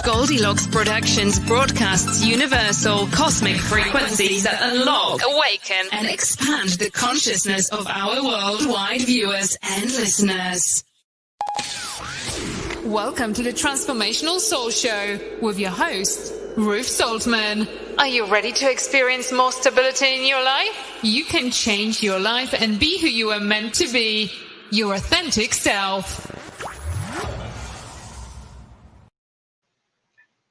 Goldylocks Productions broadcasts universal cosmic frequencies that unlock, awaken, and expand the consciousness of our worldwide viewers and listeners. Welcome to the Transformational Soul Show with your host, Ruth Soltman. Are you ready to experience more stability in your life? You can change your life and be who you are meant to be, your authentic self.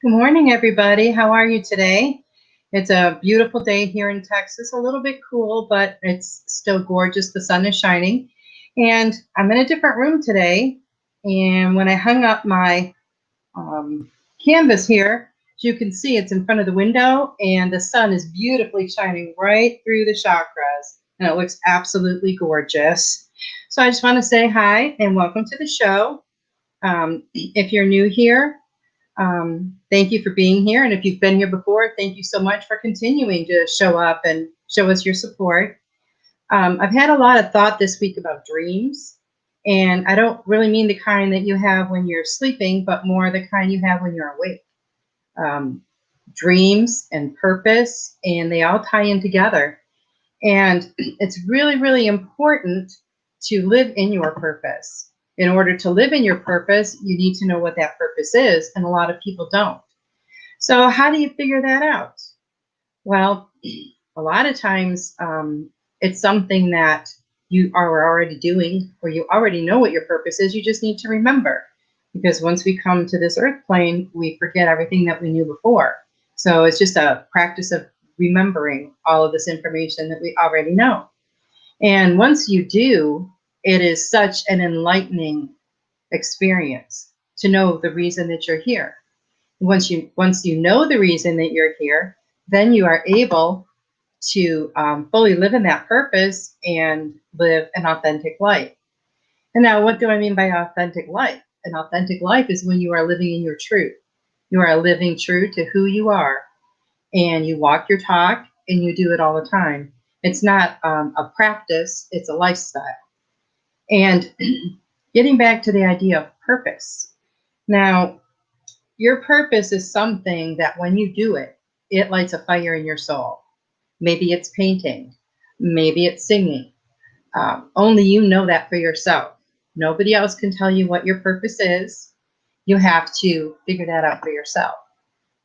Good morning, everybody. How are you today? It's a beautiful day here in Texas, a little bit cool, but it's still gorgeous. The sun is shining. And I'm in a different room today. And when I hung up my canvas here, as you can see, it's in front of the window, and the sun is beautifully shining right through the chakras. And it looks absolutely gorgeous. So I just want to say hi and welcome to the show. If you're new here, thank you for being here. And if you've been here before, thank you so much for continuing to show up and show us your support. I've had a lot of thought this week about dreams. And I don't really mean the kind that you have when you're sleeping, but more the kind you have when you're awake. Dreams and purpose, and they all tie in together. And it's really, really important to live in your purpose. In order to live in your purpose, you need to know what that purpose is, and a lot of people don't. So how do you figure that out? Well, a lot of times it's something that you are already doing, or you already know what your purpose is. You just need to remember, because once we come to this earth plane, we forget everything that we knew before. So it's just a practice of remembering all of this information that we already know. And once you do, it is such an enlightening experience to know the reason that you're here. Once you know the reason that you're here, then you are able to fully live in that purpose and live an authentic life. And now, what do I mean by authentic life? An authentic life is when you are living in your truth. You are living true to who you are, and you walk your talk, and you do it all the time. It's not a practice, it's a lifestyle. And getting back to the idea of purpose. Now, your purpose is something that when you do it, it lights a fire in your soul. Maybe it's painting. Maybe it's singing. Only you know that for yourself. Nobody else can tell you what your purpose is. You have to figure that out for yourself.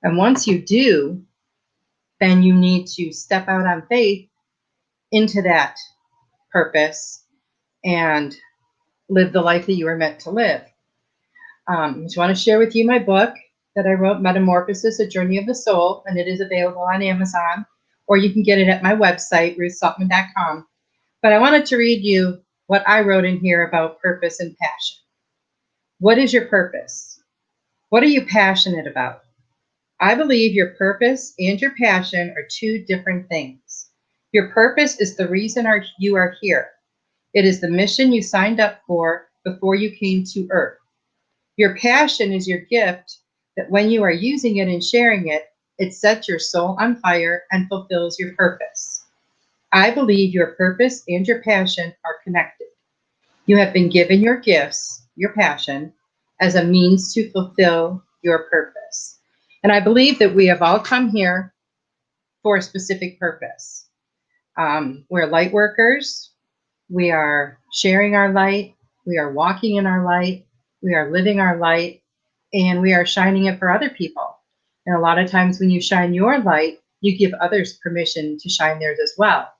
And once you do, then you need to step out on faith into that purpose and live the life that you were meant to live. I just want to share with you my book that I wrote, Metamorphosis A Journey of the Soul, and it is available on Amazon, or you can get it at my website, ruthsoltman.com. But I wanted to read you what I wrote in here about purpose and passion. What is your purpose? What are you passionate about? I believe your purpose and your passion are two different things. Your purpose is the reason you are here. It is the mission you signed up for before you came to Earth. Your passion is your gift that when you are using it and sharing it, it sets your soul on fire and fulfills your purpose. I believe your purpose and your passion are connected. You have been given your gifts, your passion, as a means to fulfill your purpose. And I believe that we have all come here for a specific purpose. We're light workers. We are sharing our light. We are walking in our light. We are living our light. And we are shining it for other people. And a lot of times when you shine your light, you give others permission to shine theirs as well.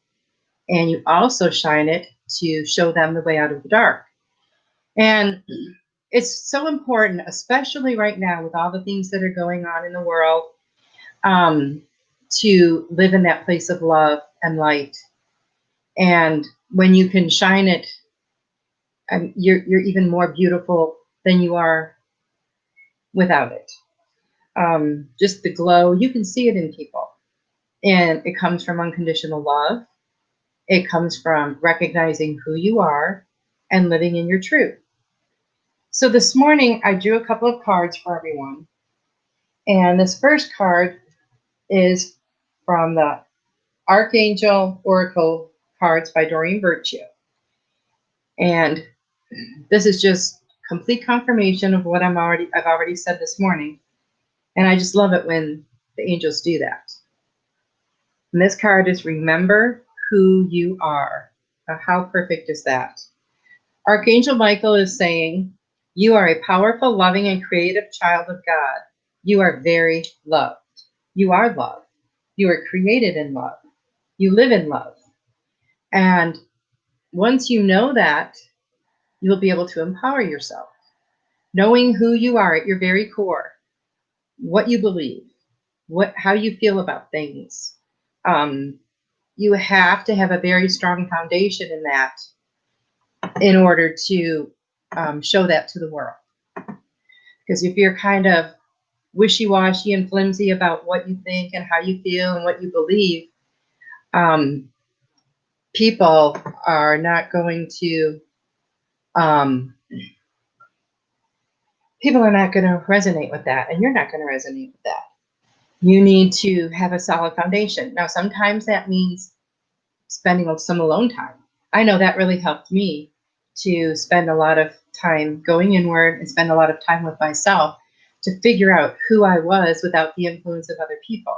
And you also shine it to show them the way out of the dark. And it's so important, especially right now with all the things that are going on in the world, to live in that place of love and light. And when you can shine it, you're even more beautiful than you are without it. Just the glow, you can see it in people. And it comes from unconditional love. It comes from recognizing who you are and living in your truth. So this morning, I drew a couple of cards for everyone. And this first card is from the Archangel Oracle cards by Doreen Virtue. And this is just complete confirmation of what I've already said this morning. And I just love it when the angels do that. And this card is remember who you are. How perfect is that? Archangel Michael is saying, you are a powerful, loving, and creative child of God. You are very loved. You are love. You are created in love. You live in love. And once you know that, you'll be able to empower yourself. Knowing who you are at your very core, what you believe, how you feel about things. You have to have a very strong foundation in that in order to show that to the world. Because if you're kind of wishy-washy and flimsy about what you think and how you feel and what you believe, people are not going to resonate with that, and you're not going to resonate with that. You need to have a solid foundation. Now, sometimes that means spending some alone time. I know that really helped me to spend a lot of time going inward and spend a lot of time with myself to figure out who I was without the influence of other people,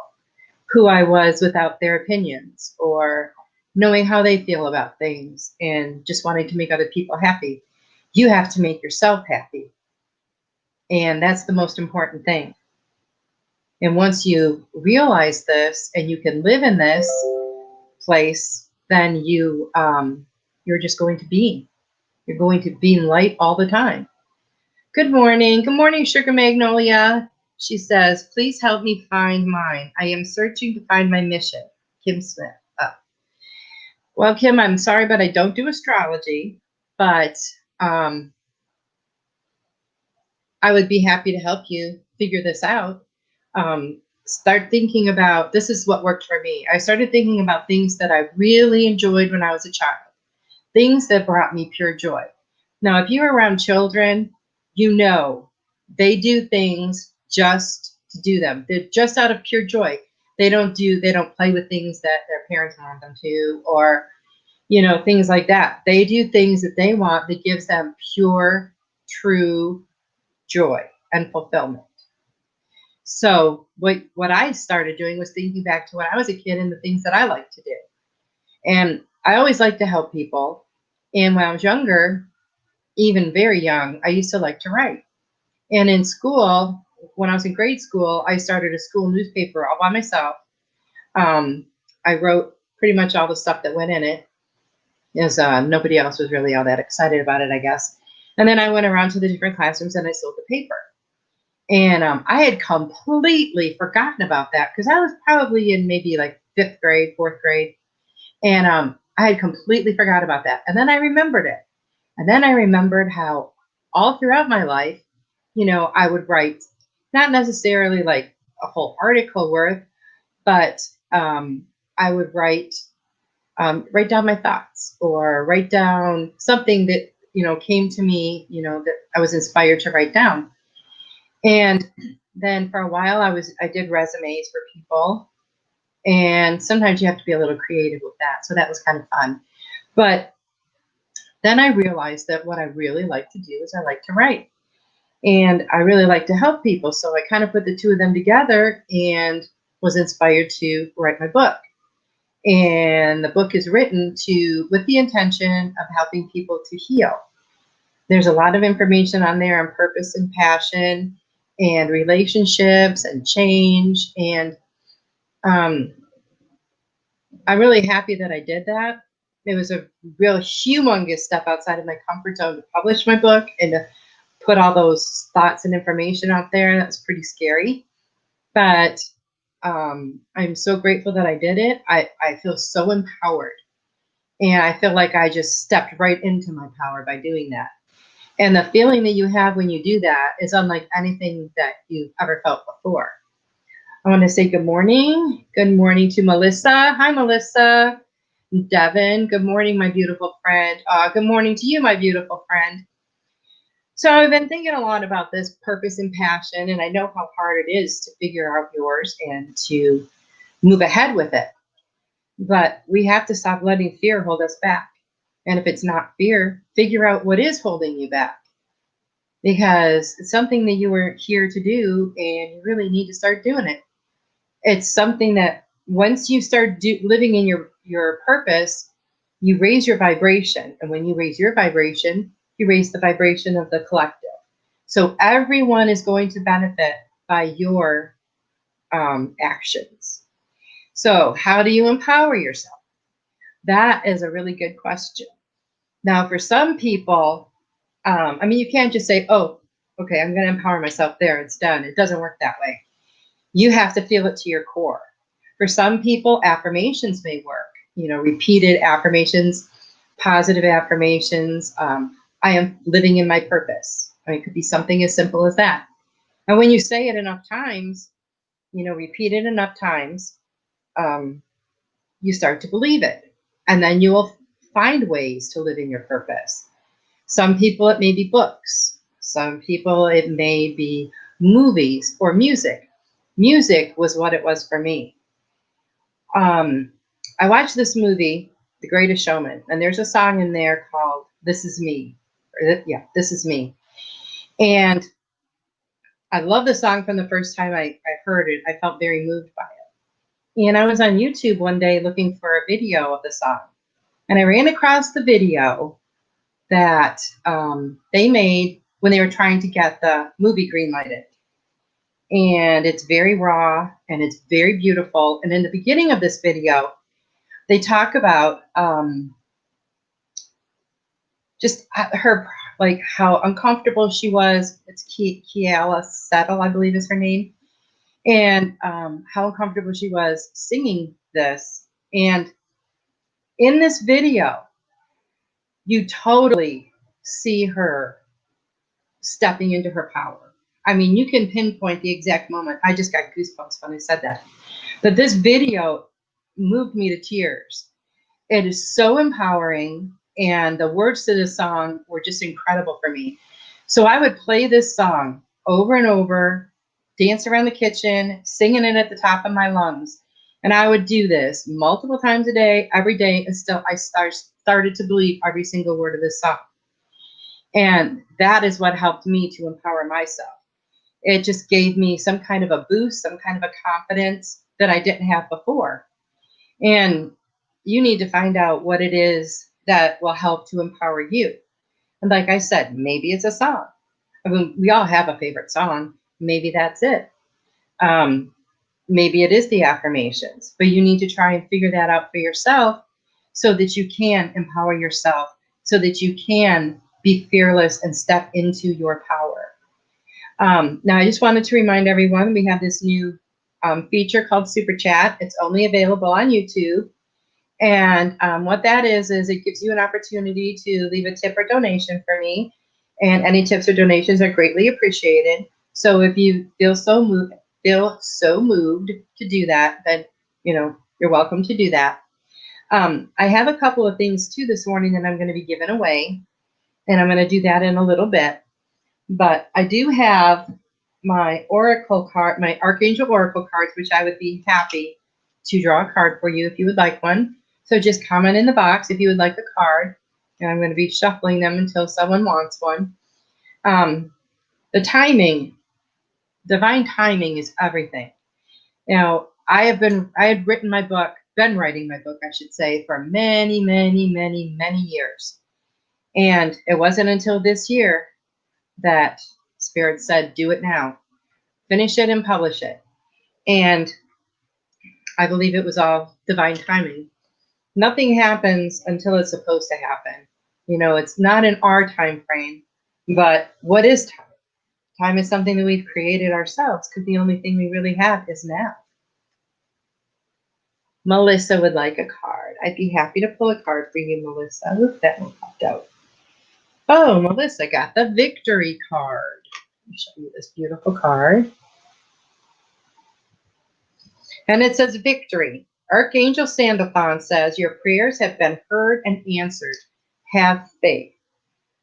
who I was without their opinions, or knowing how they feel about things and just wanting to make other people happy. You have to make yourself happy. And that's the most important thing. And once you realize this and you can live in this place, then you're just going to be. You're going to be in light all the time. Good morning. Good morning, Sugar Magnolia. She says, please help me find mine. I am searching to find my mission. Kim Smith. Well, Kim, I'm sorry, but I don't do astrology. But I would be happy to help you figure this out. Start thinking about, this is what worked for me. I started thinking about things that I really enjoyed when I was a child. Things that brought me pure joy. Now, if you're around children, you know they do things just to do them. They're just out of pure joy. They don't play with things that their parents want them to, or, things like that. They do things that they want that gives them pure, true joy and fulfillment. So what I started doing was thinking back to when I was a kid and the things that I liked to do. And I always liked to help people. And when I was younger, even very young, I used to like to write. And in school, when I was in grade school, I started a school newspaper all by myself. I wrote pretty much all the stuff that went in it, as nobody else was really all that excited about it, I guess. And then I went around to the different classrooms and I sold the paper. And I had completely forgotten about that because I was probably in maybe like 5th grade, 4th grade. And I had completely forgot about that. And then I remembered it. And then I remembered how all throughout my life, I would write, not necessarily like a whole article worth, but I would write down my thoughts or write down something that, came to me, that I was inspired to write down. And then for a while I did resumes for people, and sometimes you have to be a little creative with that. So that was kind of fun. But then I realized that what I really like to do is I like to write, and I really like to help people. So I kind of put the two of them together and was inspired to write my book. And the book is written with the intention of helping people to heal. There's a lot of information on there on purpose and passion and relationships and change. And I'm really happy that I did that. It was a real humongous step outside of my comfort zone to publish my book and to put all those thoughts and information out there. That was pretty scary. But I'm so grateful that I did it. I feel so empowered. And I feel like I just stepped right into my power by doing that. And the feeling that you have when you do that is unlike anything that you've ever felt before. I want to say good morning. Good morning to Melissa. Hi, Melissa. Devin, good morning, my beautiful friend. Good morning to you, my beautiful friend. So I've been thinking a lot about this purpose and passion, and I know how hard it is to figure out yours and to move ahead with it. But we have to stop letting fear hold us back. And if it's not fear, figure out what is holding you back. because it's something that you were here to do and you really need to start doing it. It's something that once you start living in your purpose, you raise your vibration. And when you raise your vibration, you raise the vibration of the collective. So everyone is going to benefit by your actions. So how do you empower yourself? That is a really good question. Now, for some people, I mean, you can't just say, oh, okay, I'm going to empower myself there. It's done. It doesn't work that way. You have to feel it to your core. For some people, affirmations may work. You know, repeated affirmations, positive affirmations. I am living in my purpose. I mean, it could be something as simple as that. And when you say it enough times, you know, repeat it enough times, you start to believe it. And then you will find ways to live in your purpose. Some people, it may be books. Some people, it may be movies or music. Music was what it was for me. I watched this movie, The Greatest Showman, and there's a song in there called This Is Me. This Is Me. And I love the song from the first time I heard it. I felt very moved by it. And I was on YouTube one day looking for a video of the song. And I ran across the video that they made when they were trying to get the movie greenlighted. And it's very raw and it's very beautiful. And in the beginning of this video, they talk about just her, like how uncomfortable she was. It's Kiala Settle, I believe is her name. And how uncomfortable she was singing this. And in this video, you totally see her stepping into her power. I mean, you can pinpoint the exact moment. I just got goosebumps when I said that. But this video moved me to tears. It is so empowering, and the words to this song were just incredible for me. So I would play this song over and over, dance around the kitchen, singing it at the top of my lungs. And I would do this multiple times a day, every day, and still I started to believe every single word of this song. And that is what helped me to empower myself. It just gave me some kind of a boost, some kind of a confidence that I didn't have before. And you need to find out what it is that will help to empower you. And like I said, maybe it's a song. I mean, we all have a favorite song. Maybe that's it. Maybe it is the affirmations, but you need to try and figure that out for yourself so that you can empower yourself, so that you can be fearless and step into your power. Now, I just wanted to remind everyone, we have this new feature called Super Chat. It's only available on YouTube. And what that is it gives you an opportunity to leave a tip or donation for me. And any tips or donations are greatly appreciated. So if you feel so moved to do that, then, you know, you're welcome to do that. I have a couple of things too this morning that I'm going to be giving away. And I'm going to do that in a little bit. But I do have my Oracle card, my Archangel Oracle cards, which I would be happy to draw a card for you if you would like one. So just comment in the box if you would like a card. And I'm going to be shuffling them until someone wants one. The timing, divine timing is everything. Now, I had writing my book, I should say, for many, many, many, many years. And it wasn't until this year that Spirit said, do it now. Finish it and publish it. And I believe it was all divine timing. Nothing happens until it's supposed to happen. You know, it's not in our time frame, but what is time? Time is something that we've created ourselves, because the only thing we really have is now. Melissa would like a card. I'd be happy to pull a card for you, Melissa. Look, that one popped out. Oh, Melissa got the victory card. Let me show you this beautiful card. And it says victory. Archangel Sandalphon says, your prayers have been heard and answered. Have faith.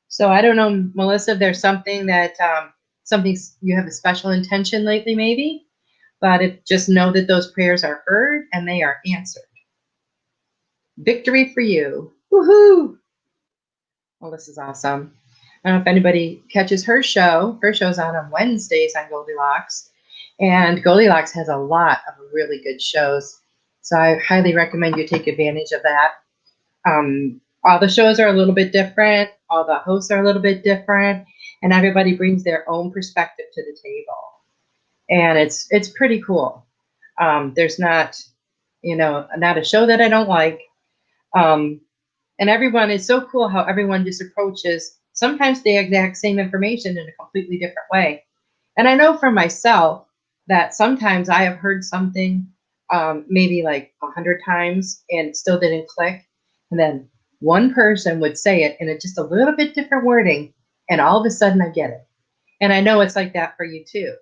So I don't know, Melissa, if there's something that, something you have a special intention lately, maybe, but just know that those prayers are heard and they are answered. Victory for you. Woohoo! Well, this is awesome. I don't know if anybody catches her show. Her show's on Wednesdays on Goldylocks. And Goldylocks has a lot of really good shows. So I highly recommend you take advantage of that. All the shows are a little bit different. All the hosts are a little bit different. And everybody brings their own perspective to the table. And it's pretty cool. There's not, not a show that I don't like. And everyone is so cool how everyone just approaches sometimes the exact same information in a completely different way. And I know for myself that sometimes I have heard something maybe like 100 times and it still didn't click. And then one person would say it in just a little bit different wording, and all of a sudden I get it. And I know it's like that for you too.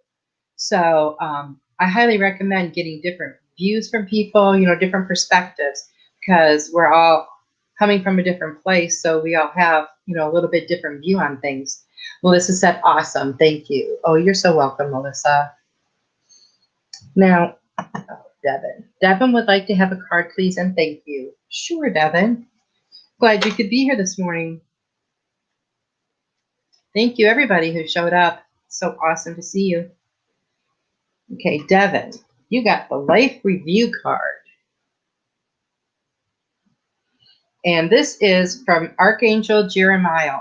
So I highly recommend getting different views from people, different perspectives, because we're all coming from a different place. So we all have, a little bit different view on things. Melissa said, awesome. Thank you. Oh, you're so welcome, Melissa. Now, Devin. Devin would like to have a card, please, and thank you. Sure, Devin. Glad you could be here this morning. Thank you, everybody who showed up. So awesome to see you. Okay, Devin, you got the Life Review card. And this is from Archangel Jeremiah.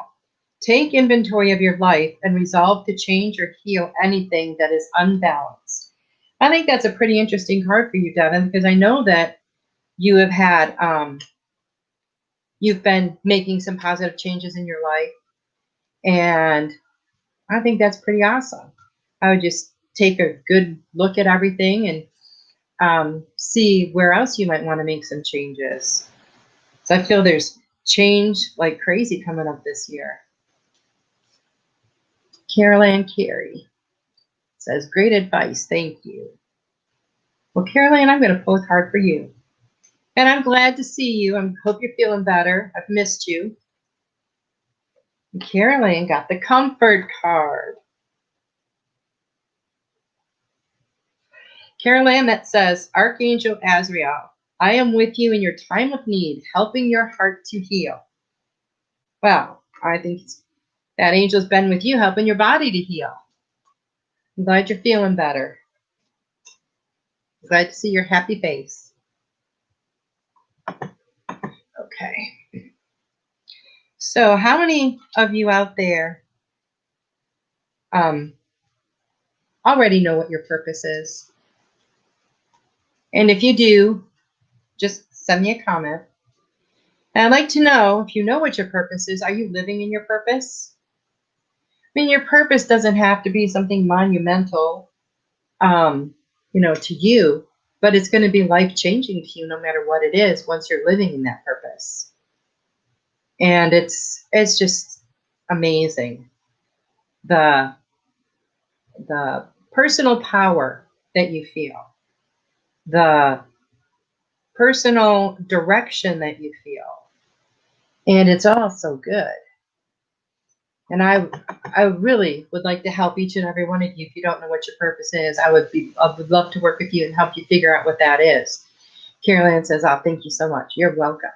Take inventory of your life and resolve to change or heal anything that is unbalanced. I think that's a pretty interesting card for you, Devin, because I know that you have had, you've been making some positive changes in your life. And I think that's pretty awesome. I would just take a good look at everything and see where else you might want to make some changes. So I feel there's change like crazy coming up this year. Carol Ann Carey says, great advice. Thank you. Well, Carol Ann, I'm going to pull a card for you. And I'm glad to see you. I hope you're feeling better. I've missed you. And Carol Ann got the Comfort card. Carol Ann, that says, Archangel Azrael, I am with you in your time of need, helping your heart to heal. Well, I think that angel's been with you, helping your body to heal. I'm glad you're feeling better. I'm glad to see your happy face. Okay. So how many of you out there already know what your purpose is? And if you do, just send me a comment. And I'd like to know, if you know what your purpose is, are you living in your purpose? I mean, your purpose doesn't have to be something monumental, to you, but it's going to be life-changing to you no matter what it is once you're living in that purpose. And it's just amazing. The personal power that you feel, the personal direction that you feel, and it's all so good. And I really would like to help each and every one of you. If you don't know what your purpose is, I would love to work with you and help you figure out what that is. Carol Ann says, oh, thank you so much. You're welcome.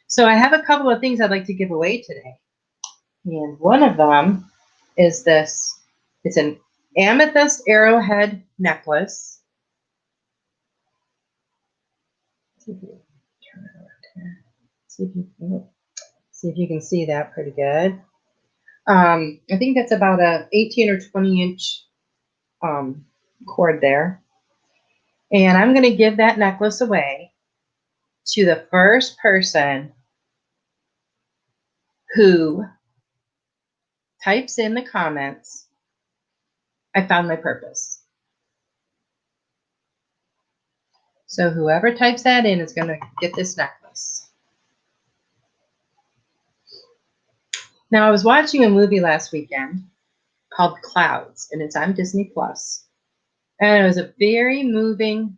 So I have a couple of things I'd like to give away today. And one of them is this. It's an Amethyst Arrowhead necklace. See if you turn it around here. See if you can see that pretty good. I think that's about a 18 or 20 inch cord there. And I'm going to give that necklace away to the first person who types in the comments, I found my purpose. So whoever types that in is going to get this necklace. Now, I was watching a movie last weekend called Clouds, and it's on Disney Plus. And it was a very moving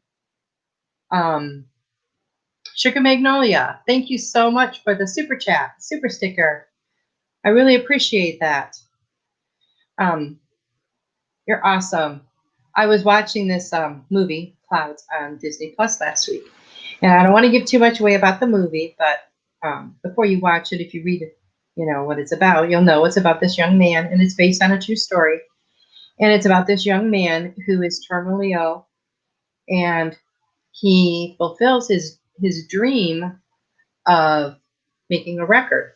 Sugar Magnolia. Thank you so much for the super chat, super sticker. I really appreciate that. You're awesome. I was watching this movie, Clouds, on Disney Plus last week. And I don't want to give too much away about the movie, but before you watch it, if you read you know what it's about, you'll know it's about this young man, and it's based on a true story. And it's about this young man who is terminally ill, and he fulfills his dream of making a record.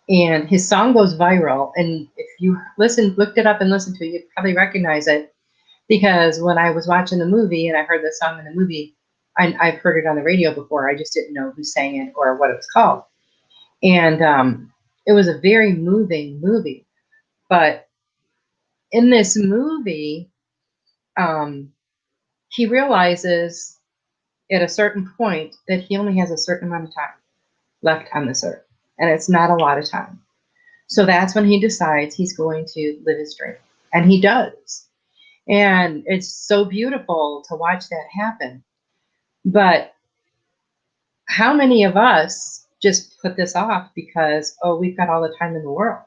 And his song goes viral. And if you looked it up and listened to it, you'd probably recognize it, because when I was watching the movie and I heard the song in the movie, I've heard it on the radio before. I just didn't know who sang it or what it was called. And it was a very moving movie. But in this movie, he realizes at a certain point that he only has a certain amount of time left on this earth. And it's not a lot of time. So that's when he decides he's going to live his dream. And he does. And it's so beautiful to watch that happen. But how many of us just put this off because, oh, we've got all the time in the world?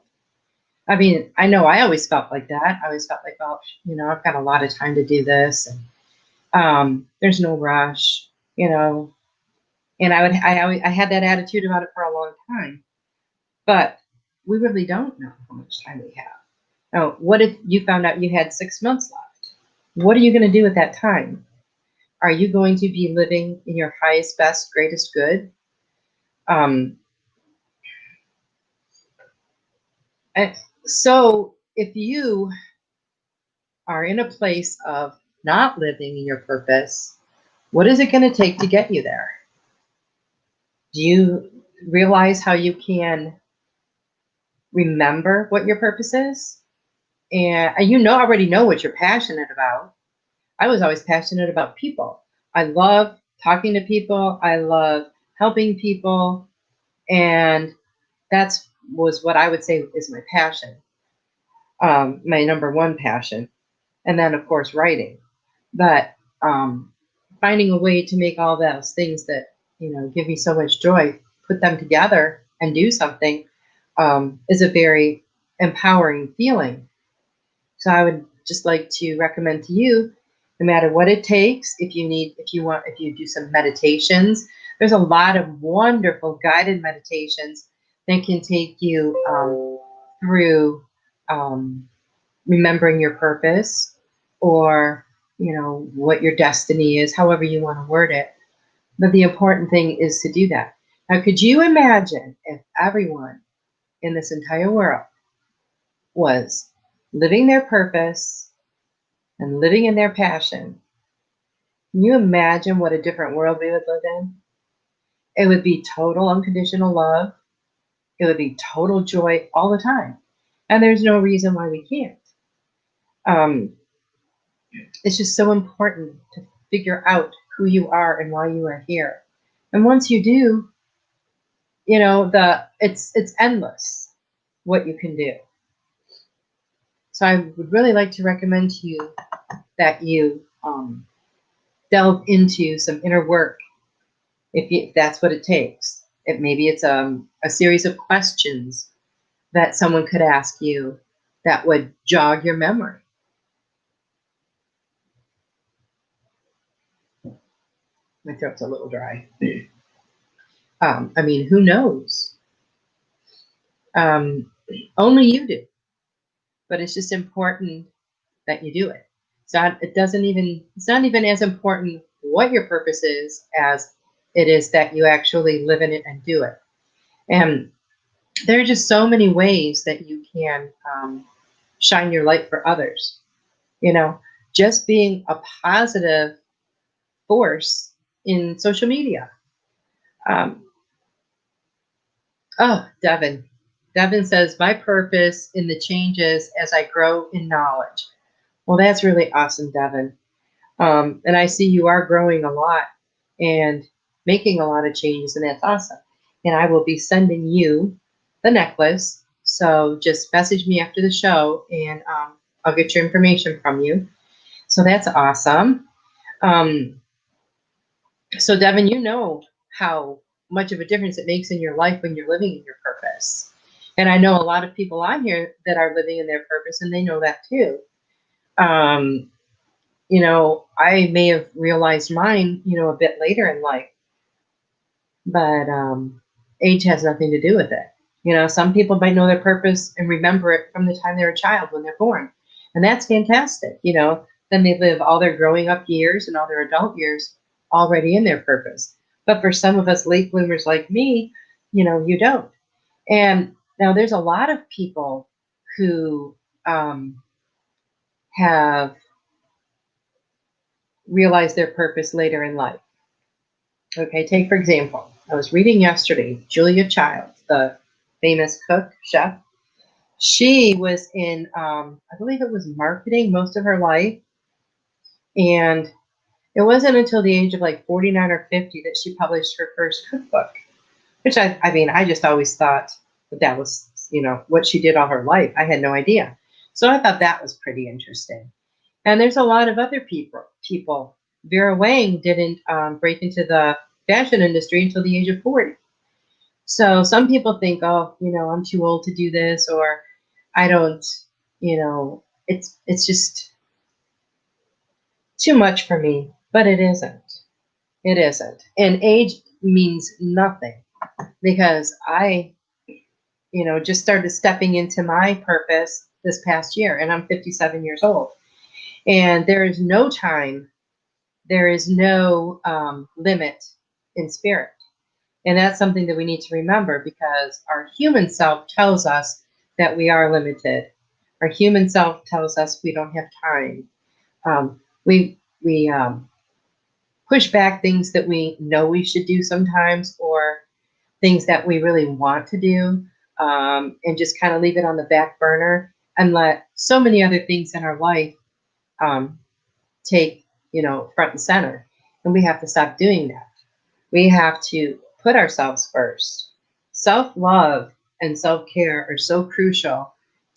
I mean, I know I always felt like that. I always felt like, well, you know, I've got a lot of time to do this. And there's no rush, you know. And I had that attitude about it for a long time. But we really don't know how much time we have. Now, what if you found out you had 6 months left? What are you going to do with that time? Are you going to be living in your highest, best, greatest good? So if you are in a place of not living in your purpose, what is it going to take to get you there? Do you realize how you can remember what your purpose is? And you already know what you're passionate about. I was always passionate about people. I love talking to people. I love helping people. And was what I would say is my passion, my number one passion. And then, of course, writing. But finding a way to make all those things that, you know, give me so much joy, put them together and do something, is a very empowering feeling. So I would just like to recommend to you, no matter what it takes, if you do some meditations, there's a lot of wonderful guided meditations that can take you through remembering your purpose, or, you know, what your destiny is, however you want to word it. But the important thing is to do that. Now, could you imagine if everyone in this entire world was living their purpose and living in their passion? Can you imagine what a different world we would live in? It would be total unconditional love. It would be total joy all the time. And there's no reason why we can't. It's just so important to figure out who you are and why you are here. And once you do, you know, it's endless what you can do. So I would really like to recommend to you that you delve into some inner work, if that's what it takes. Maybe it's a series of questions that someone could ask you that would jog your memory. My throat's a little dry. I mean, who knows? Only you do. But it's just important that you do it. It's not even as important what your purpose is as it is that you actually live in it and do it. And there are just so many ways that you can shine your light for others. You know, just being a positive force in social media. Devin. Devin says, my purpose in the changes as I grow in knowledge. Well, that's really awesome, Devin. And I see you are growing a lot and making a lot of changes, and that's awesome. And I will be sending you the necklace. So just message me after the show, and I'll get your information from you. So that's awesome. So Devin, you know how much of a difference it makes in your life when you're living in your purpose. And I know a lot of people on here that are living in their purpose, and they know that too. You know, I may have realized mine, you know, a bit later in life, but age has nothing to do with it. Some people might know their purpose and remember it from the time they're a child when they're born. And that's fantastic. Then they live all their growing up years and all their adult years already in their purpose. But for some of us late bloomers like me, you don't. And now there's a lot of people who have realized their purpose later in life. Okay, take for example, I was reading yesterday, Julia Childs, the famous cook, chef. She was in, I believe it was marketing most of her life. And it wasn't until the age of like 49 or 50 that she published her first cookbook, which I just always thought that was, what she did all her life. I had no idea. So I thought that was pretty interesting. And there's a lot of other people. Vera Wang didn't break into the fashion industry until the age of 40. So some people think, oh, I'm too old to do this, or I don't, it's just too much for me. But it isn't. It isn't. And age means nothing, because I, just started stepping into my purpose this past year, and I'm 57 years old. And there is no time, there is no limit in spirit. And that's something that we need to remember, because our human self tells us that we are limited. Our human self tells us we don't have time. We push back things that we know we should do sometimes, or things that we really want to do, and just kind of leave it on the back burner and let so many other things in our life take, front and center. And we have to stop doing that. We have to put ourselves first. Self-love and self-care are so crucial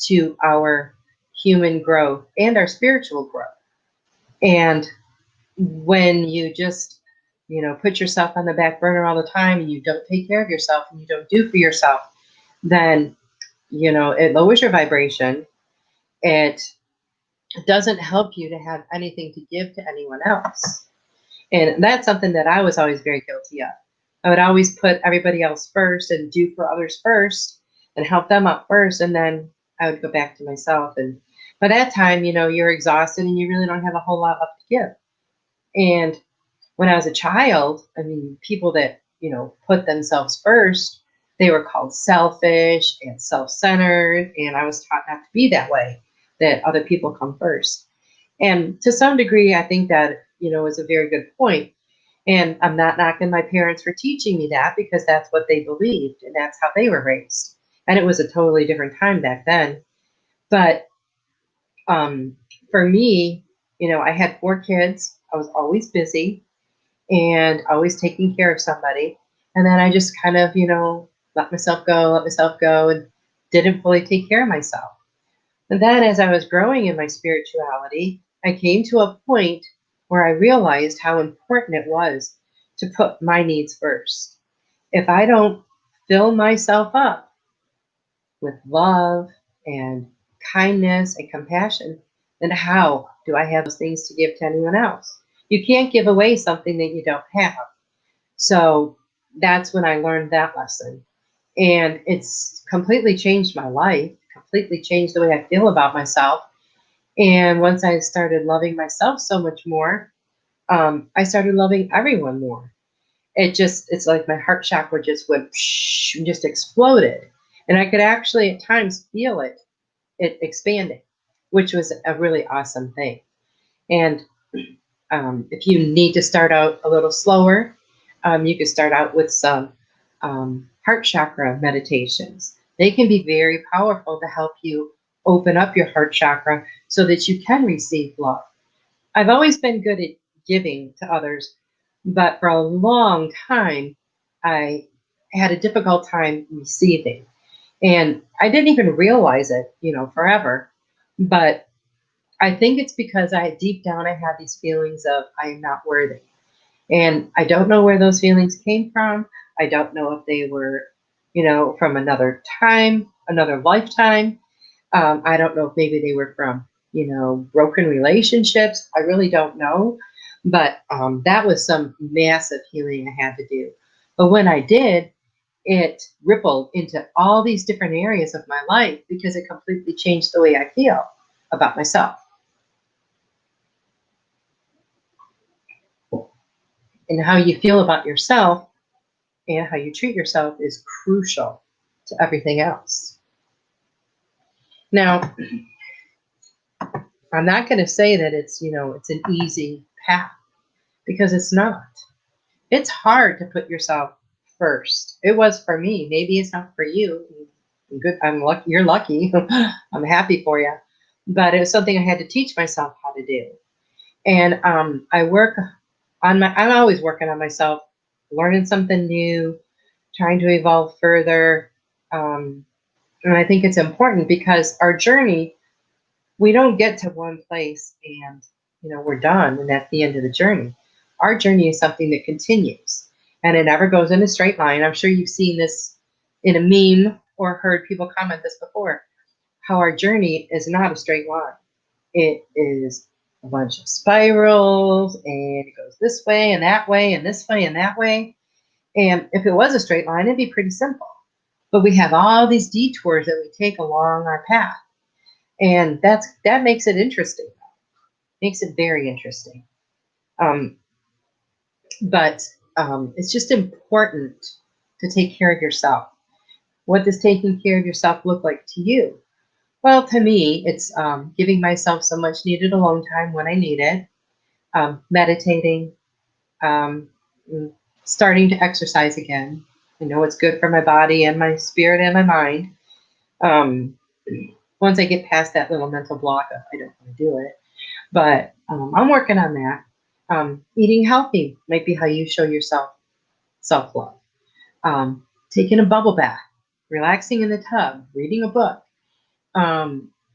to our human growth and our spiritual growth. And when you just, put yourself on the back burner all the time, and you don't take care of yourself, and you don't do for yourself, then, it lowers your vibration. It doesn't help you to have anything to give to anyone else. And that's something that I was always very guilty of. I would always put everybody else first and do for others first and help them out first. And then I would go back to myself. And by that time, you're exhausted and you really don't have a whole lot left to give. And when I was a child, people that, put themselves first, they were called selfish and self-centered. And I was taught not to be that way, that other people come first. And to some degree, I think that, is a very good point. And I'm not knocking my parents for teaching me that, because that's what they believed and that's how they were raised. And it was a totally different time back then. But for me, I had 4 kids. I was always busy and always taking care of somebody. And then I just kind of, let myself go, and didn't fully take care of myself. And then as I was growing in my spirituality, I came to a point where I realized how important it was to put my needs first. If I don't fill myself up with love and kindness and compassion, then how do I have those things to give to anyone else? You can't give away something that you don't have. So that's when I learned that lesson. And it's completely changed my life, completely changed the way I feel about myself. And once I started loving myself so much more, I started loving everyone more. It's like my heart chakra just went, just exploded. And I could actually at times feel it expanding, which was a really awesome thing. And if you need to start out a little slower, you can start out with some heart chakra meditations. They can be very powerful to help you open up your heart chakra so that you can receive love. I've always been good at giving to others, but for a long time, I had a difficult time receiving. And I didn't even realize it, forever. But I think it's because deep down, I had these feelings of I am not worthy. And I don't know where those feelings came from. I don't know if they were, from another time, another lifetime. I don't know if maybe they were from, broken relationships. I really don't know. But that was some massive healing I had to do. But when I did, it rippled into all these different areas of my life because it completely changed the way I feel about myself. And how you feel about yourself and how you treat yourself is crucial to everything else. Now, I'm not going to say that it's, it's an easy path, because it's not. It's hard to put yourself first. It was for me. Maybe it's not for you. Good. I'm lucky. You're lucky. I'm happy for you. But it was something I had to teach myself how to do. And I'm always working on myself, learning something new, trying to evolve further. And I think it's important because our journey, we don't get to one place and, we're done and that's the end of the journey. Our journey is something that continues and it never goes in a straight line. I'm sure you've seen this in a meme or heard people comment this before, how our journey is not a straight line. It is a bunch of spirals and it goes this way and that way and this way and that way. And if it was a straight line, it'd be pretty simple. But we have all these detours that we take along our path. And that makes it interesting. Makes it very interesting. But it's just important to take care of yourself. What does taking care of yourself look like to you? Well, to me, it's giving myself some much needed alone time when I need it, meditating, starting to exercise again. I know it's good for my body and my spirit and my mind. Once I get past that little mental block of I don't want to do it, but I'm working on that. Eating healthy might be how you show yourself self-love. Taking a bubble bath, relaxing in the tub, reading a book.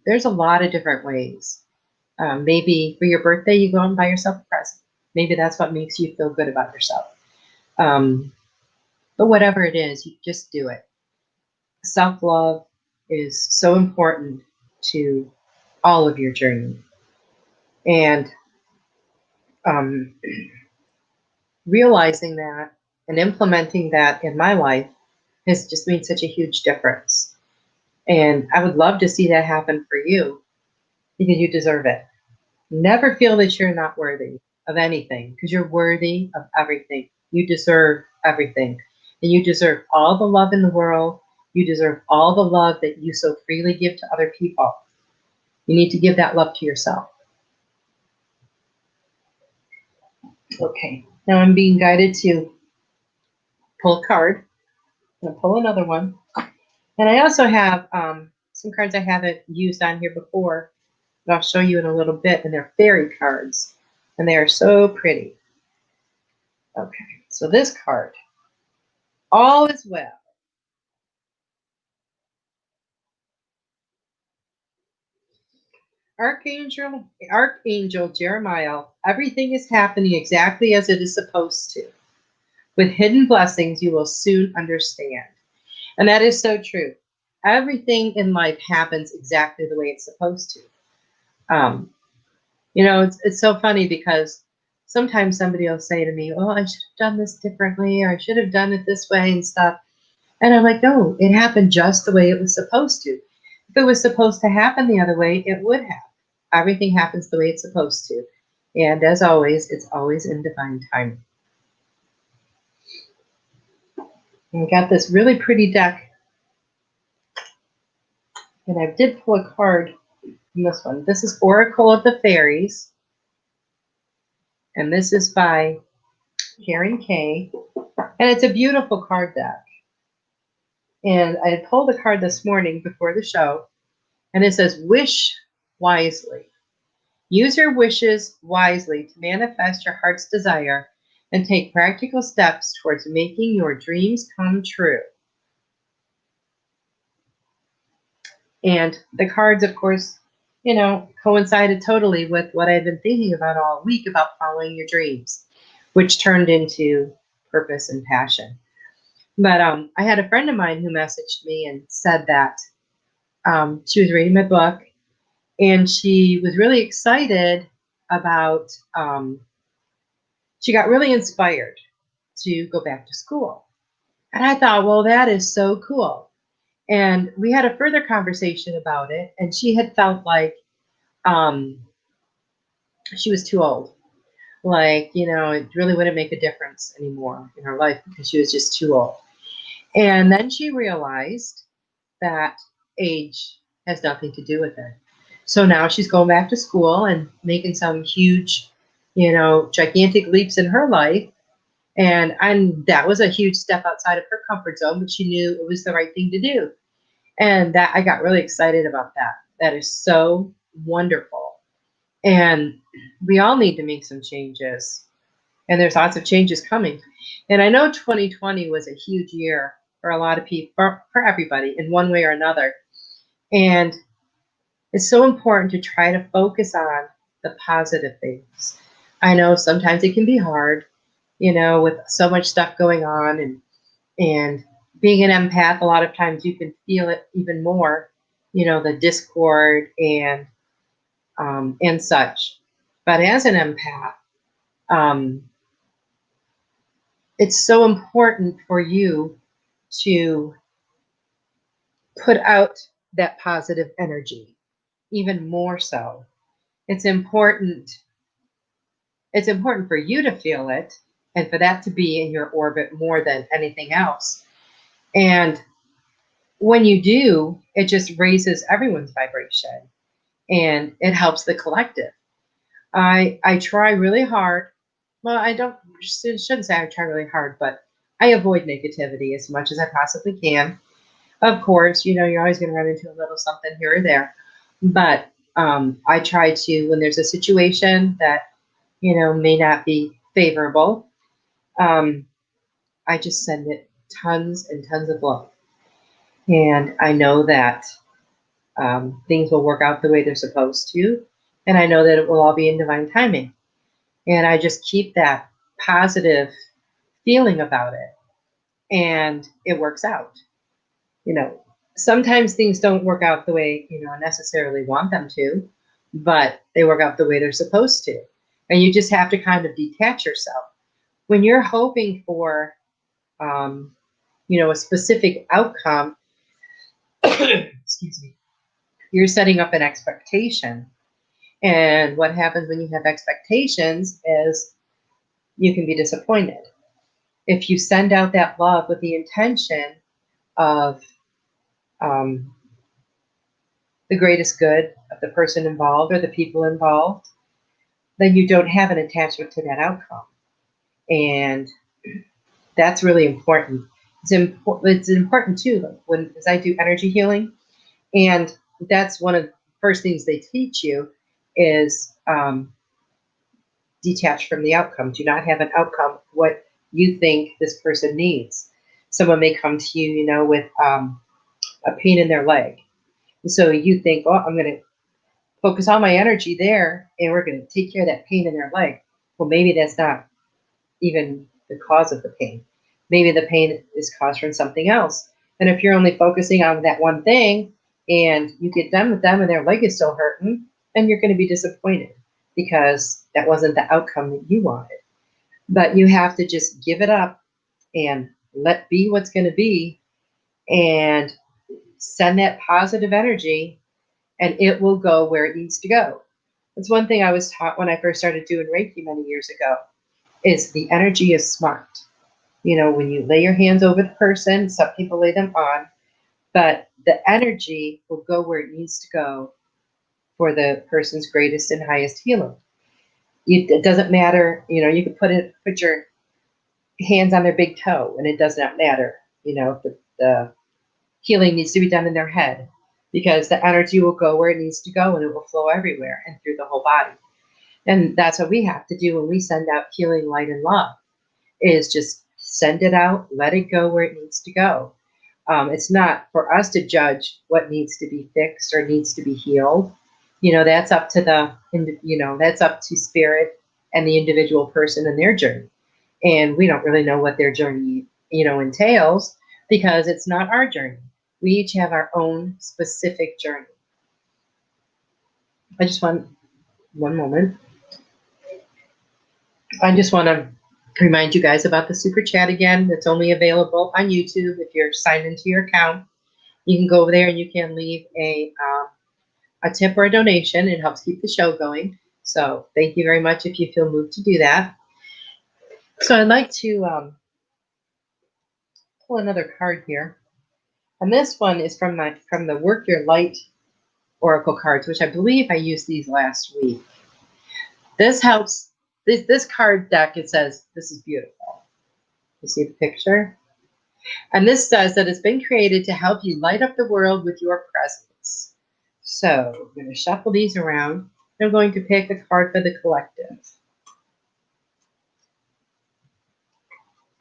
There's a lot of different ways. Maybe for your birthday, you go out and buy yourself a present. Maybe that's what makes you feel good about yourself. But whatever it is, you just do it. Self-love is so important to all of your journey. And realizing that and implementing that in my life has just made such a huge difference. And I would love to see that happen for you because you deserve it. Never feel that you're not worthy of anything because you're worthy of everything. You deserve everything. And you deserve all the love in the world. You deserve all the love that you so freely give to other people. You need to give that love to yourself. Okay, now I'm being guided to pull a card. I'm going to pull another one. And I also have some cards I haven't used on here before that I'll show you in a little bit, and they're fairy cards. And they are so pretty. Okay, so this card, all is well. Archangel Jeremiah, everything is happening exactly as it is supposed to. With hidden blessings, you will soon understand. And that is so true. Everything in life happens exactly the way it's supposed to. It's so funny because sometimes somebody will say to me, oh, I should have done this differently, or I should have done it this way and stuff. And I'm like, no, it happened just the way it was supposed to. If it was supposed to happen the other way, it would have. Everything happens the way it's supposed to. And as always, it's always in divine timing. And I got this really pretty deck. And I did pull a card from this one. This is Oracle of the Fairies. And this is by Karen Kay. And it's a beautiful card deck. And I had pulled a card this morning before the show. And it says, wish wisely. Use your wishes wisely to manifest your heart's desire and take practical steps towards making your dreams come true. And the cards, of course, coincided totally with what I had been thinking about all week about following your dreams, which turned into purpose and passion. But I had a friend of mine who messaged me and said that she was reading my book and she was really excited about, she got really inspired to go back to school. And I thought, well, that is so cool. And we had a further conversation about it, and she had felt like she was too old. Like, it really wouldn't make a difference anymore in her life because she was just too old. And then she realized that age has nothing to do with it. So now she's going back to school and making some huge, gigantic leaps in her life. And that was a huge step outside of her comfort zone, but she knew it was the right thing to do. And that I got really excited about that. That is so wonderful. And we all need to make some changes. And there's lots of changes coming. And I know 2020 was a huge year for a lot of people, for everybody in one way or another. And it's so important to try to focus on the positive things. I know sometimes it can be hard, with so much stuff going on, and being an empath, a lot of times you can feel it even more, the discord and such. But as an empath, it's so important for you to put out that positive energy, even more so. It's important for you to feel it and for that to be in your orbit more than anything else. And when you do, it just raises everyone's vibration and it helps the collective. I try really hard. Well, I shouldn't say I try really hard, but I avoid negativity as much as I possibly can. Of course, you're always going to run into a little something here or there. But I try to, when there's a situation that, may not be favorable, I just send it tons and tons of love. And I know that things will work out the way they're supposed to. And I know that it will all be in divine timing. And I just keep that positive feeling about it. And it works out. Sometimes things don't work out the way, I necessarily want them to, but they work out the way they're supposed to. And you just have to kind of detach yourself. When you're hoping for, a specific outcome, excuse me, you're setting up an expectation. And what happens when you have expectations is you can be disappointed. If you send out that love with the intention of the greatest good of the person involved or the people involved, then you don't have an attachment to that outcome. And that's really important. It's important too, as I do energy healing, and that's one of the first things they teach you is detach from the outcome. Do not have an outcome what you think this person needs. Someone may come to you, with a pain in their leg. And so you think, oh, I'm going to focus all my energy there and we're going to take care of that pain in their leg. Well, maybe that's not even the cause of the pain. Maybe the pain is caused from something else. And if you're only focusing on that one thing and you get done with them and their leg is still hurting, then you're going to be disappointed because that wasn't the outcome that you wanted. But you have to just give it up and let be what's going to be and send that positive energy, and it will go where it needs to go. That's one thing I was taught when I first started doing Reiki many years ago, is the energy is smart. When you lay your hands over the person, some people lay them on, but the energy will go where it needs to go for the person's greatest and highest healing. It doesn't matter, you can put your hands on their big toe and it does not matter, if the healing needs to be done in their head, because the energy will go where it needs to go and it will flow everywhere and through the whole body. And that's what we have to do when we send out healing, light, and love, is just send it out, let it go where it needs to go. It's not for us to judge what needs to be fixed or needs to be healed. That's up to that's up to spirit and the individual person and their journey. And we don't really know what their journey, entails, because it's not our journey. We each have our own specific journey. I just want one moment. I just want to remind you guys about the super chat again. That's only available on YouTube if you're signed into your account. You can go over there and you can leave a tip or a donation. It helps keep the show going. So thank you very much if you feel moved to do that. So I'd like to pull another card here. And this one is from the Work Your Light Oracle cards, which I believe I used these last week. This helps, this card deck, it says, this is beautiful. You see the picture? And this says that it's been created to help you light up the world with your presence. So I'm going to shuffle these around. I'm going to pick a card for the collective.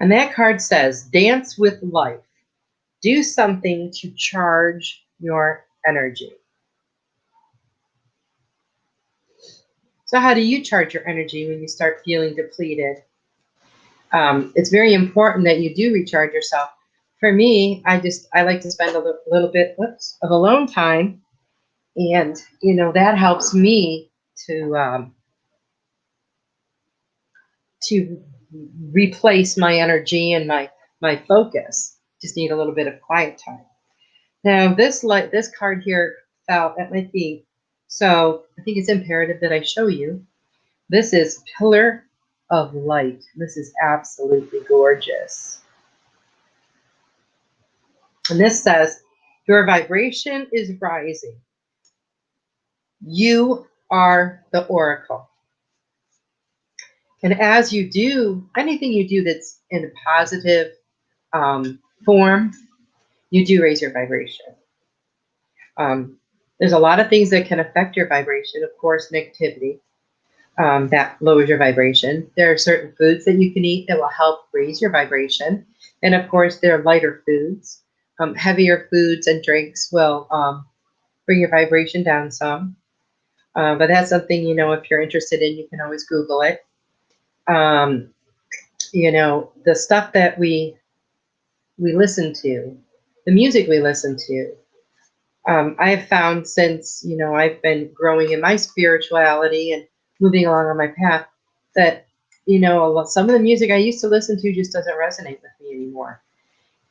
And that card says, dance with life. Do something to charge your energy. So how do you charge your energy when you start feeling depleted? It's very important that you do recharge yourself. For me, I like to spend a little bit of alone time, and that helps me to replace my energy and my focus. Just need a little bit of quiet time. Now this card here fell at my feet, so I think it's imperative that I show you. This is Pillar of Light. This is absolutely gorgeous. And this says, your vibration is rising. You are the oracle. And as you do, anything you do that's in a positive form, you do raise your vibration. There's a lot of things that can affect your vibration. Of course, negativity, that lowers your vibration. There are certain foods that you can eat that will help raise your vibration. And of course, there are lighter foods. Heavier foods and drinks will bring your vibration down some. But that's something, if you're interested in, you can always Google it. The stuff that we listen to, the music we listen to, I have found since, I've been growing in my spirituality and moving along on my path that, some of the music I used to listen to just doesn't resonate with me anymore.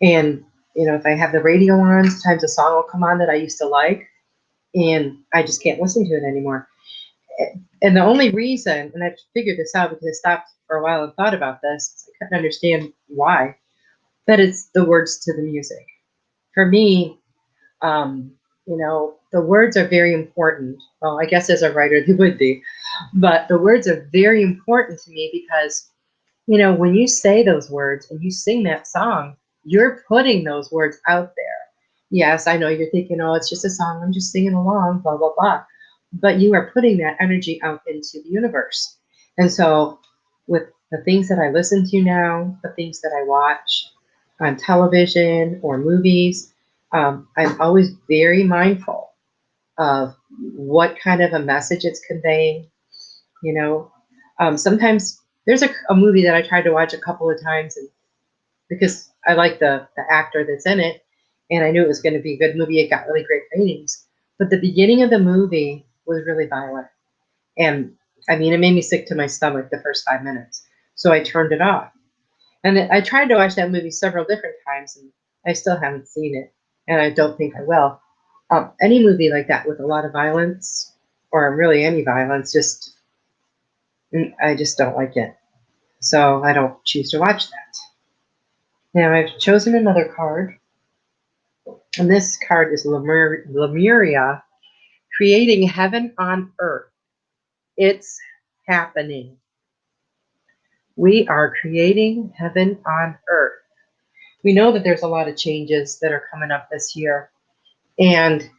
And, if I have the radio on, sometimes a song will come on that I used to like, and I just can't listen to it anymore. And the only reason, and I figured this out because I stopped for a while and thought about this, I couldn't understand why, that it's the words to the music. For me, the words are very important. Well, I guess as a writer, they would be. But the words are very important to me because, when you say those words and you sing that song, you're putting those words out there. Yes, I know you're thinking, oh, it's just a song. I'm just singing along, blah, blah, blah. But you are putting that energy out into the universe. And so with the things that I listen to now, the things that I watch on television or movies, I'm always very mindful of what kind of a message it's conveying. Sometimes there's a movie that I tried to watch a couple of times, and because I like the actor that's in it, and I knew it was going to be a good movie. It got really great ratings. But the beginning of the movie was really violent. And it made me sick to my stomach the first 5 minutes. So I turned it off. And I tried to watch that movie several different times, and I still haven't seen it. And I don't think I will. Any movie like that with a lot of violence, or really any violence, I just don't like it. So I don't choose to watch that. Now I've chosen another card. And this card is Lemuria, creating heaven on earth. It's happening. We are creating heaven on earth. We know that there's a lot of changes that are coming up this year, and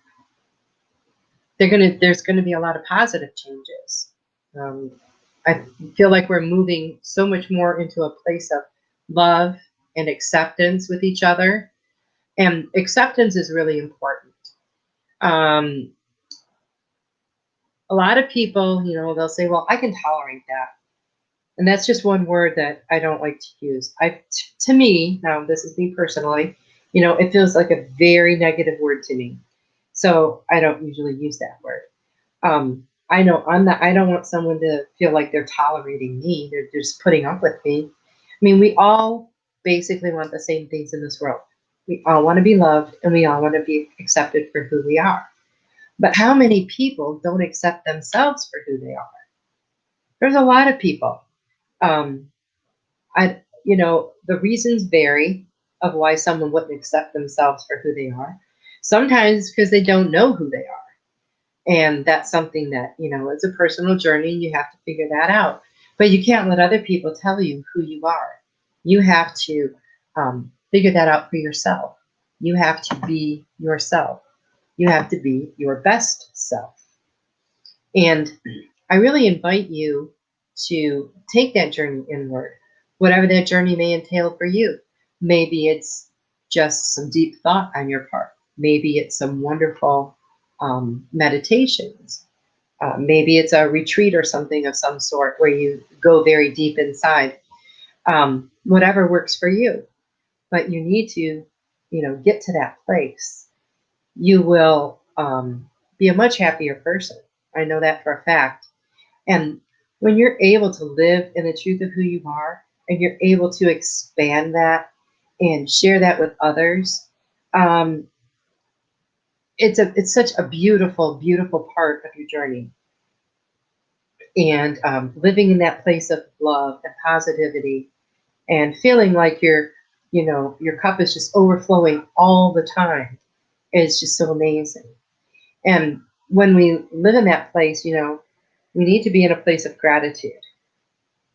there's going to be a lot of positive changes. I feel like we're moving so much more into a place of love and acceptance with each other, and acceptance is really important. A lot of people, they'll say, well, I can tolerate that. And that's just one word that I don't like to use. To me, now this is me personally, it feels like a very negative word to me. So I don't usually use that word. I know I don't want someone to feel like they're tolerating me. They're just putting up with me. mean, we all basically want the same things in this world. We all want to be loved and we all want to be accepted for who we are. But how many people don't accept themselves for who they are? There's a lot of people. The reasons vary of why someone wouldn't accept themselves for who they are. Sometimes because they don't know who they are. And that's something that, it's a personal journey and you have to figure that out. But you can't let other people tell you who you are. You have to figure that out for yourself. You have to be yourself. You have to be your best self. And I really invite you to take that journey inward, whatever that journey may entail for you. Maybe it's just some deep thought on your part. Maybe it's some wonderful meditations. Maybe it's a retreat or something of some sort where you go very deep inside. Whatever works for you. But you need to, get to that place. You will be a much happier person. I know that for a fact. And when you're able to live in the truth of who you are, and you're able to expand that and share that with others, it's such a beautiful, beautiful part of your journey. And living in that place of love and positivity, and feeling like your cup is just overflowing all the time is just so amazing. And when we live in that place, we need to be in a place of gratitude.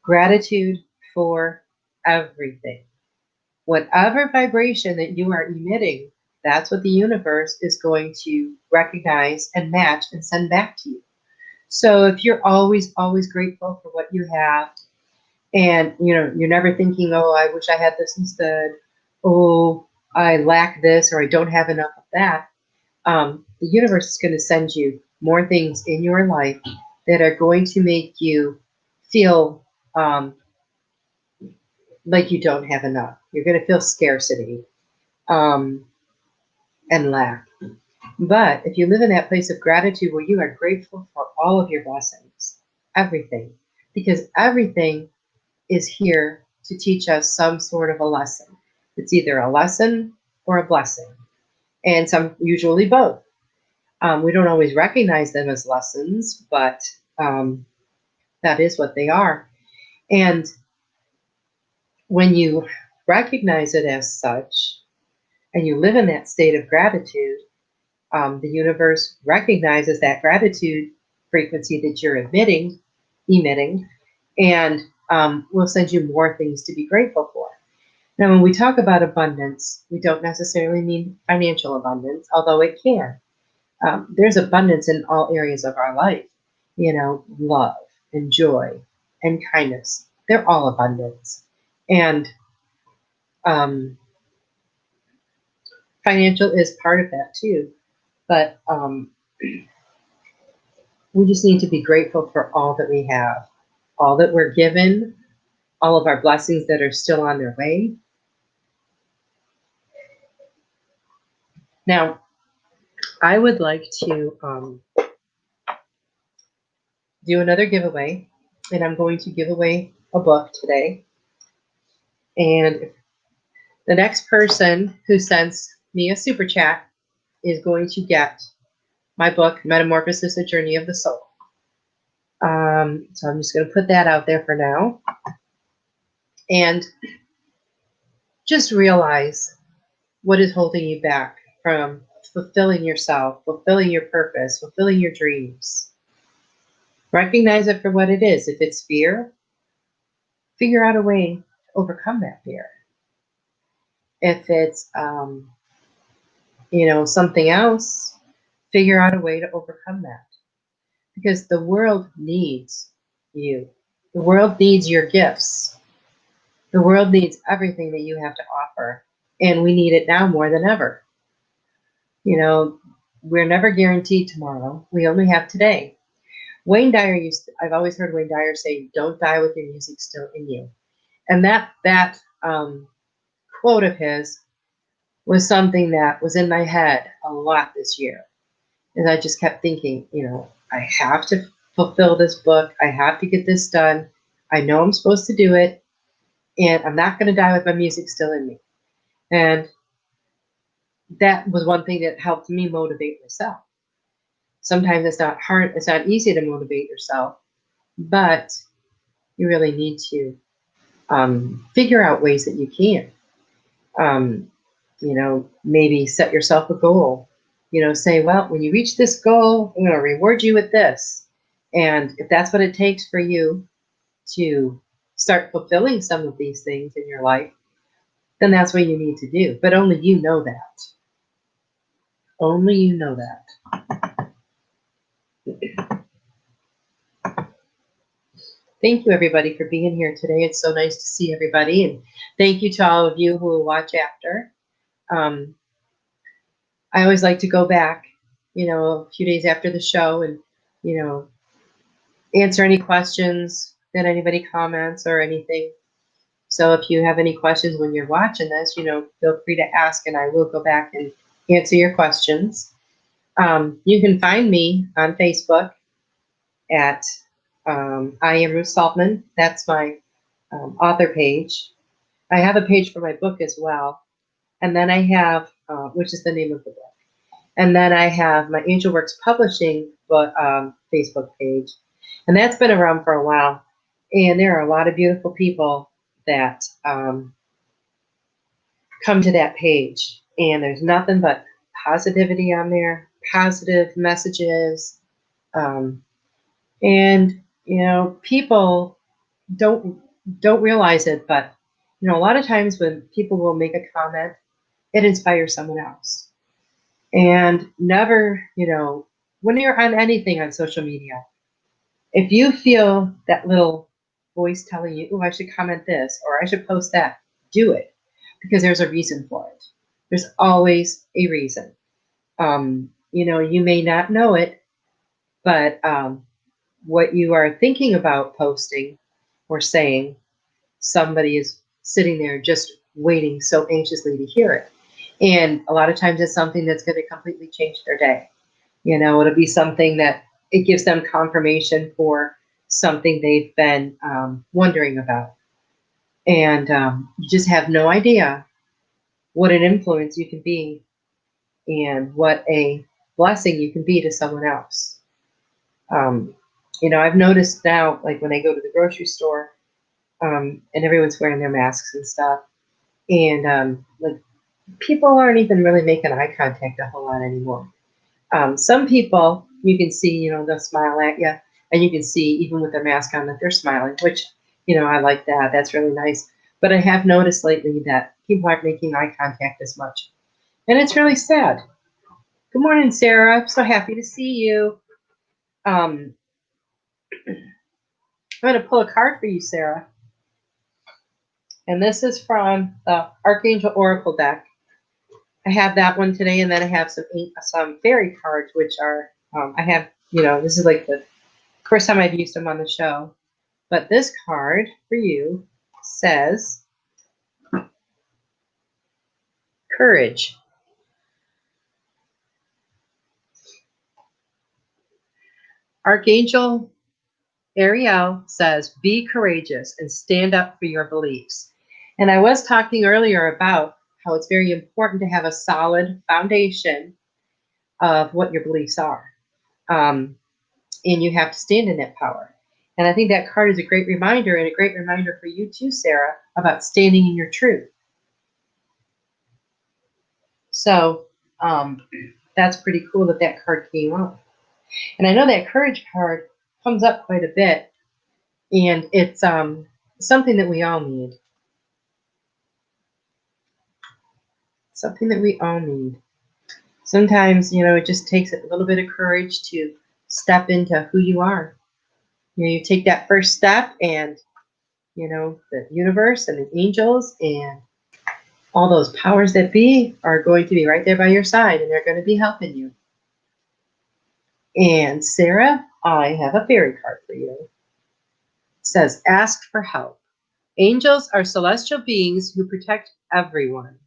Gratitude for everything. Whatever vibration that you are emitting, that's what the universe is going to recognize and match and send back to you. So if you're always, always grateful for what you have, and you're never thinking, oh, I wish I had this instead, oh, I lack this, or I don't have enough of that, the universe is going to send you more things in your life that are going to make you feel like you don't have enough. You're going to feel scarcity and lack. But if you live in that place of gratitude where you are grateful for all of your blessings, everything, because everything is here to teach us some sort of a lesson. It's either a lesson or a blessing, and usually both. We don't always recognize them as lessons, but that is what they are. And when you recognize it as such, and you live in that state of gratitude, the universe recognizes that gratitude frequency that you're emitting, and will send you more things to be grateful for. Now, when we talk about abundance, we don't necessarily mean financial abundance, although it can. There's abundance in all areas of our life, love and joy and kindness. They're all abundance. And financial is part of that too. But we just need to be grateful for all that we have, all that we're given, all of our blessings that are still on their way. Now, I would like to do another giveaway, and I'm going to give away a book today. And the next person who sends me a super chat is going to get my book, Metamorphosis A Journey of the Soul. So I'm just going to put that out there for now. And just realize what is holding you back from fulfilling yourself, fulfilling your purpose, fulfilling your dreams. Recognize it for what it is. If it's fear, figure out a way to overcome that fear. If it's, something else, figure out a way to overcome that. Because the world needs you. The world needs your gifts. The world needs everything that you have to offer. And we need it now more than ever. We're never guaranteed tomorrow. We only have today. Wayne Dyer I've always heard Wayne Dyer say, don't die with your music still in you. And that quote of his was something that was in my head a lot this year. And I just kept thinking, I have to fulfill this book. I have to get this done. I know I'm supposed to do it. And I'm not going to die with my music still in me. And that was one thing that helped me motivate myself. Sometimes it's not hard, it's not easy to motivate yourself, but you really need to figure out ways that you can. Maybe set yourself a goal. Say, well, when you reach this goal, I'm going to reward you with this. And if that's what it takes for you to start fulfilling some of these things in your life, then that's what you need to do. But only you know that. Only you know that. Thank you, everybody, for being here today. It's so nice to see everybody. And thank you to all of you who will watch after. I always like to go back, a few days after the show and, answer any questions that anybody comments or anything. So if you have any questions when you're watching this, feel free to ask and I will go back and answer your questions. You can find me on Facebook at I am Ruth Soltman. That's my author page. I have a page for my book as well. And then I have, which is the name of the book. And then I have my Angel Works Publishing Facebook page. And that's been around for a while. And there are a lot of beautiful people that come to that page. And there's nothing but positivity on there, positive messages. People don't realize it, but a lot of times when people will make a comment, it inspires someone else. And never, when you're on anything on social media, if you feel that little voice telling you, oh, I should comment this or I should post that, do it, because there's a reason for it. There's always a reason. You may not know it, but what you are thinking about posting or saying, somebody is sitting there just waiting so anxiously to hear it. And a lot of times it's something that's going to completely change their day. It'll be something that it gives them confirmation for something they've been wondering about. And you just have no idea what an influence you can be and what a blessing you can be to someone else. I've noticed now, like when I go to the grocery store and everyone's wearing their masks and stuff, and like people aren't even really making eye contact a whole lot anymore. Some people you can see, they'll smile at you, and you can see even with their mask on that they're smiling, which, I like that. That's really nice. But I have noticed lately that people aren't making eye contact as much. And it's really sad. Good morning, Sarah. I'm so happy to see you. I'm going to pull a card for you, Sarah. And this is from the Archangel Oracle deck. I have that one today, and then I have some fairy cards, which are, I have, this is like the first time I've used them on the show. But this card for you says, courage. Archangel Ariel says, be courageous and stand up for your beliefs. And I was talking earlier about how it's very important to have a solid foundation of what your beliefs are. And you have to stand in that power. And I think that card is a great reminder, and a great reminder for you too, Sarah, about standing in your truth. So that's pretty cool that card came up. And I know that courage card comes up quite a bit, and it's something that we all need. Something that we all need. Sometimes, it just takes a little bit of courage to step into who you are. You take that first step, and, the universe and the angels and all those powers that be are going to be right there by your side, and they're going to be helping you. And Sarah, I have a fairy card for you. It says, ask for help. Angels are celestial beings who protect everyone.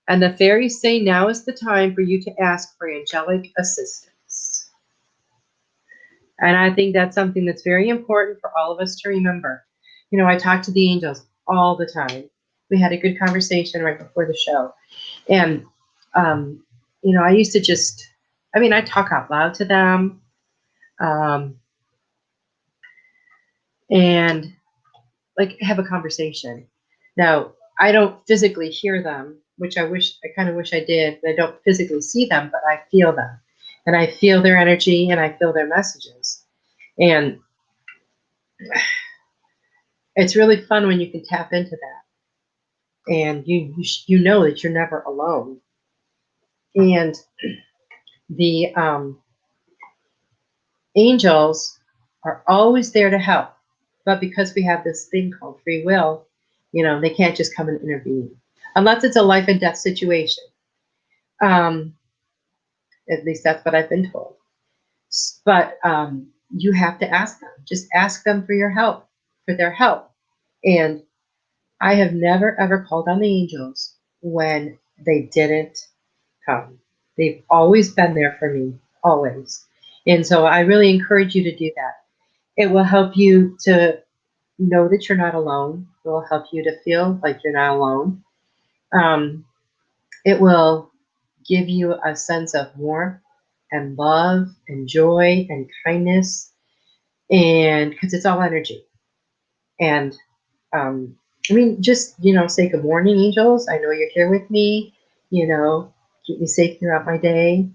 And the fairies say now is the time for you to ask for angelic assistance. And I think that's something that's very important for all of us to remember. I talk to the angels. all the time. We had a good conversation right before the show. And, I used to just, I talk out loud to them. And like have a conversation. Now, I don't physically hear them, which I kind of wish I did. I don't physically see them, but I feel them. And I feel their energy and I feel their messages. And it's really fun when you can tap into that. And you know that you're never alone. And the angels are always there to help. But because we have this thing called free will, they can't just come and intervene. Unless it's a life and death situation. At least that's what I've been told. But you have to ask them. Just ask them for their help. And I have never, ever called on the angels when they didn't come. They've always been there for me, always. And so I really encourage you to do that. It will help you to know that you're not alone. It will help you to feel like you're not alone. It will give you a sense of warmth and love and joy and kindness, and because it's all energy. And just say good morning, angels. I know you're here with me. Keep me safe throughout my day.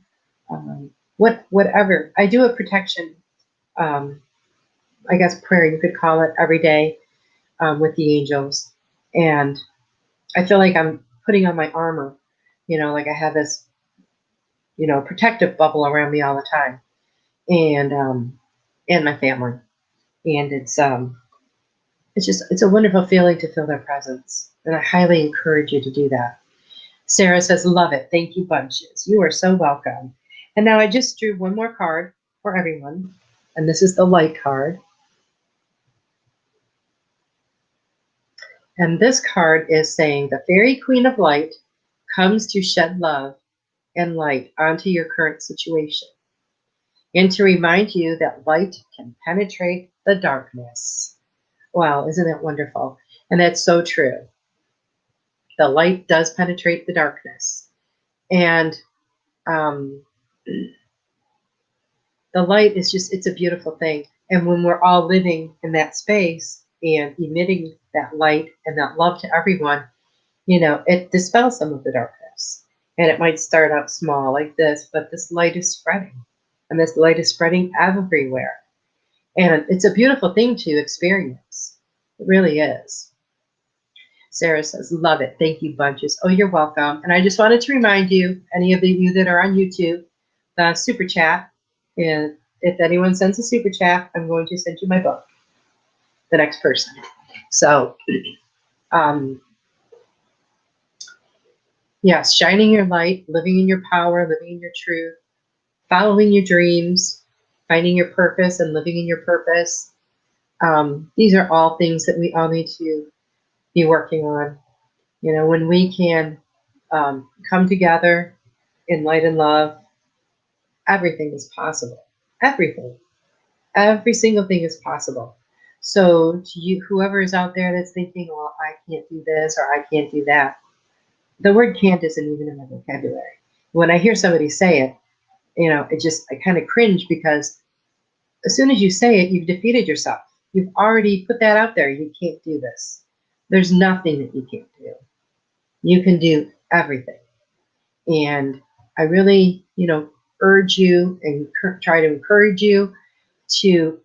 Whatever. I do a protection, I guess prayer you could call it, every day with the angels, and I feel like I'm putting on my armor. Like I have this protective bubble around me all the time, and my family, and it's a wonderful feeling to feel their presence, and I highly encourage you to do that. Sarah says, love it. Thank you bunches. You are so welcome. And now I just drew one more card for everyone, and this is the light card. And this card is saying the Fairy Queen of Light comes to shed love and light onto your current situation, and to remind you that light can penetrate the darkness. Wow, isn't that wonderful? And that's so true. The light does penetrate the darkness. And the light is it's a beautiful thing. And when we're all living in that space and emitting that light and that love to everyone, it dispels some of the darkness. And it might start out small like this, but this light is spreading. And this light is spreading everywhere. And it's a beautiful thing to experience. It really is. Sarah says, love it. Thank you, bunches. Oh, you're welcome. And I just wanted to remind you, any of you that are on YouTube, the super chat. And if anyone sends a super chat, I'm going to send you my book, the next person. So, yes, shining your light, living in your power, living in your truth, following your dreams, finding your purpose and living in your purpose. These are all things that we all need to be working on. When we can come together in light and love, everything is possible. Everything. Every single thing is possible. So to you, whoever is out there that's thinking, well, I can't do this or I can't do that, the word can't isn't even in my vocabulary. When I hear somebody say it, I kind of cringe, because as soon as you say it, you've defeated yourself. You've already put that out there. You can't do this. There's nothing that you can't do. You can do everything. And I really, urge you and try to encourage you to,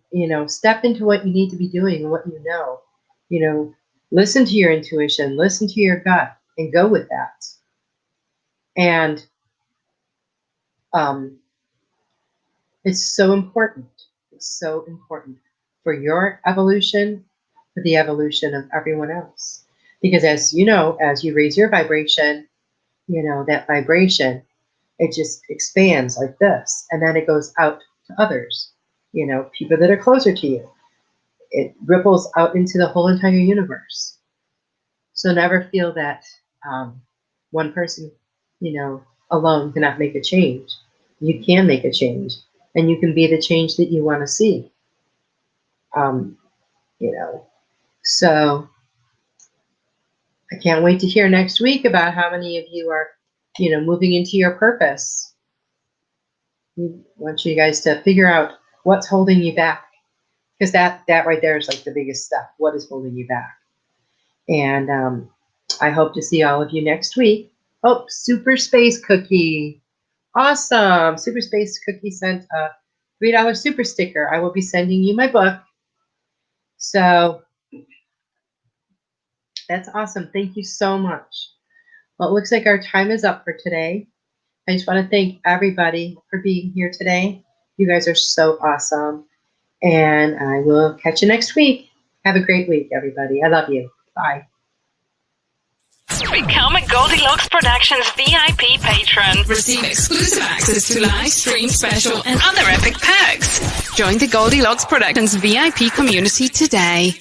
step into what you need to be doing and what listen to your intuition, listen to your gut, and go with that. And it's so important. It's so important for your evolution, for the evolution of everyone else. Because as you raise your vibration, that vibration, it just expands like this. And then it goes out to others, people that are closer to you. It ripples out into the whole entire universe. So never feel that one person, alone cannot make a change. You can make a change, and you can be the change that you want to see. So I can't wait to hear next week about how many of you are, moving into your purpose. I want you guys to figure out what's holding you back. Because that right there is like the biggest stuff. What is holding you back? And I hope to see all of you next week. Oh, Super Space Cookie. Awesome. Super Space Cookie sent a $3 super sticker. I will be sending you my book. So that's awesome. Thank you so much. Well, it looks like our time is up for today. I just want to thank everybody for being here today. You guys are so awesome. And I will catch you next week. Have a great week, everybody. I love you. Bye. Become a Goldylocks Productions VIP patron. Receive exclusive access to live stream special and other epic perks. Join the Goldylocks Productions VIP community today.